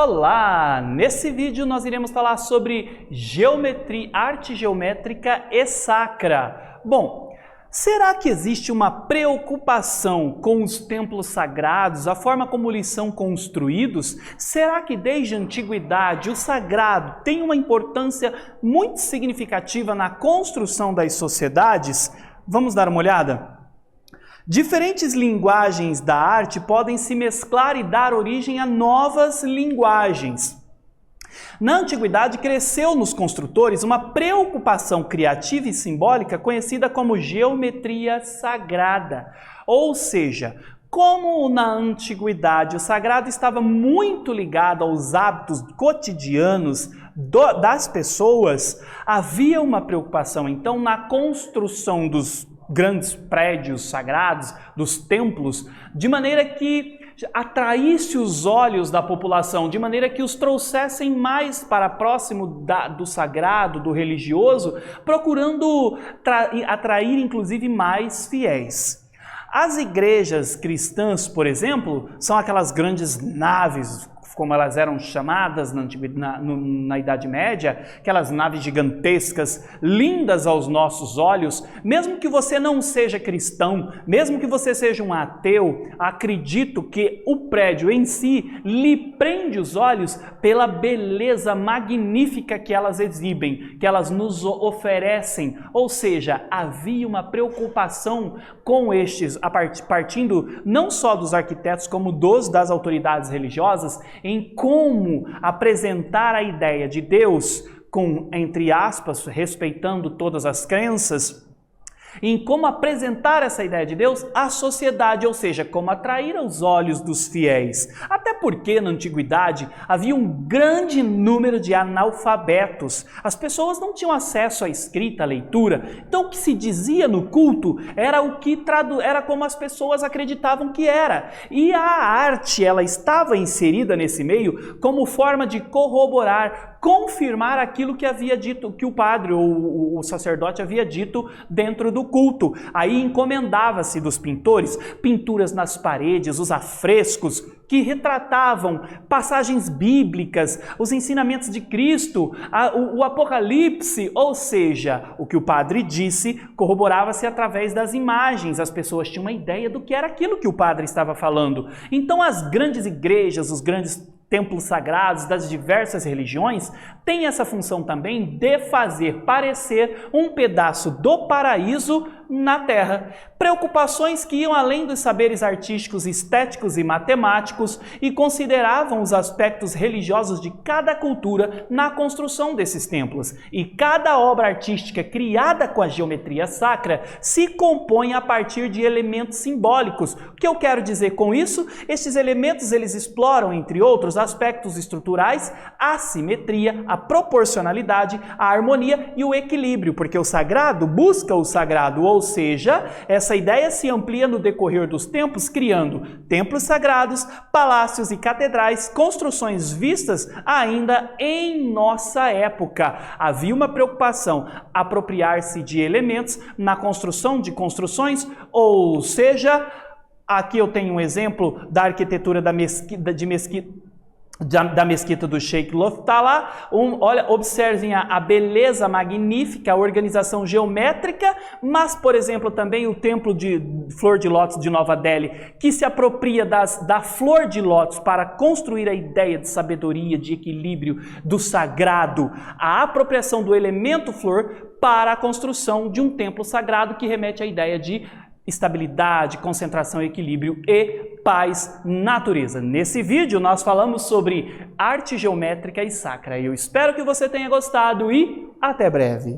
Olá! Nesse vídeo nós iremos falar sobre geometria, arte geométrica e sacra. Bom, será que existe uma preocupação com os templos sagrados, a forma como eles são construídos? Será que desde a antiguidade o sagrado tem uma importância muito significativa na construção das sociedades? Vamos dar uma olhada? Diferentes linguagens da arte podem se mesclar e dar origem a novas linguagens. Na antiguidade, cresceu nos construtores uma preocupação criativa e simbólica conhecida como geometria sagrada. Ou seja, como na antiguidade o sagrado estava muito ligado aos hábitos cotidianos das pessoas, havia uma preocupação então na construção dos grandes prédios sagrados, dos templos, de maneira que atraísse os olhos da população, de maneira que os trouxessem mais para próximo do sagrado, do religioso, procurando atrair inclusive mais fiéis. As igrejas cristãs, por exemplo, são aquelas grandes naves, como elas eram chamadas na Idade Média, aquelas naves gigantescas, lindas aos nossos olhos. Mesmo que você não seja cristão, mesmo que você seja um ateu, acredito que o prédio em si lhe prende os olhos pela beleza magnífica que elas exibem, que elas nos oferecem. Ou seja, havia uma preocupação com estes, partindo não só dos arquitetos, como das autoridades religiosas, em como apresentar a ideia de Deus com, entre aspas, respeitando todas as crenças, em como apresentar essa ideia de Deus à sociedade, ou seja, como atrair os olhos dos fiéis. Até porque na antiguidade havia um grande número de analfabetos. As pessoas não tinham acesso à escrita, à leitura. Então o que se dizia no culto era era como as pessoas acreditavam que era. E a arte, ela estava inserida nesse meio como forma de corroborar, confirmar aquilo que havia dito, que o padre ou o sacerdote havia dito dentro do culto. Aí encomendava-se dos pintores, pinturas nas paredes, os afrescos que retratavam passagens bíblicas, os ensinamentos de Cristo, o Apocalipse, ou seja, o que o padre disse corroborava-se através das imagens. As pessoas tinham uma ideia do que era aquilo que o padre estava falando. Então as grandes igrejas, os grandes templos sagrados das diversas religiões têm essa função também de fazer parecer um pedaço do paraíso na Terra. Preocupações que iam além dos saberes artísticos, estéticos e matemáticos e consideravam os aspectos religiosos de cada cultura na construção desses templos. E cada obra artística criada com a geometria sacra se compõe a partir de elementos simbólicos. O que eu quero dizer com isso? Estes elementos eles exploram, entre outros, aspectos estruturais, a simetria, a proporcionalidade, a harmonia e o equilíbrio, porque o sagrado busca o sagrado, ou seja, essa ideia se amplia no decorrer dos tempos, criando templos sagrados, palácios e catedrais, construções vistas ainda em nossa época. Havia uma preocupação, apropriar-se de elementos na construção de construções, ou seja, aqui eu tenho um exemplo da arquitetura da mesquita do Sheikh Lufta, tá lá. Olha, observem a beleza magnífica, a organização geométrica, mas, por exemplo, também o templo de Flor de Lótus de Nova Delhi, que se apropria da Flor de Lótus para construir a ideia de sabedoria, de equilíbrio, do sagrado. A apropriação do elemento flor para a construção de um templo sagrado que remete à ideia de estabilidade, concentração, equilíbrio e paz, natureza. Nesse vídeo nós falamos sobre arte geométrica e sacra. Eu espero que você tenha gostado e até breve!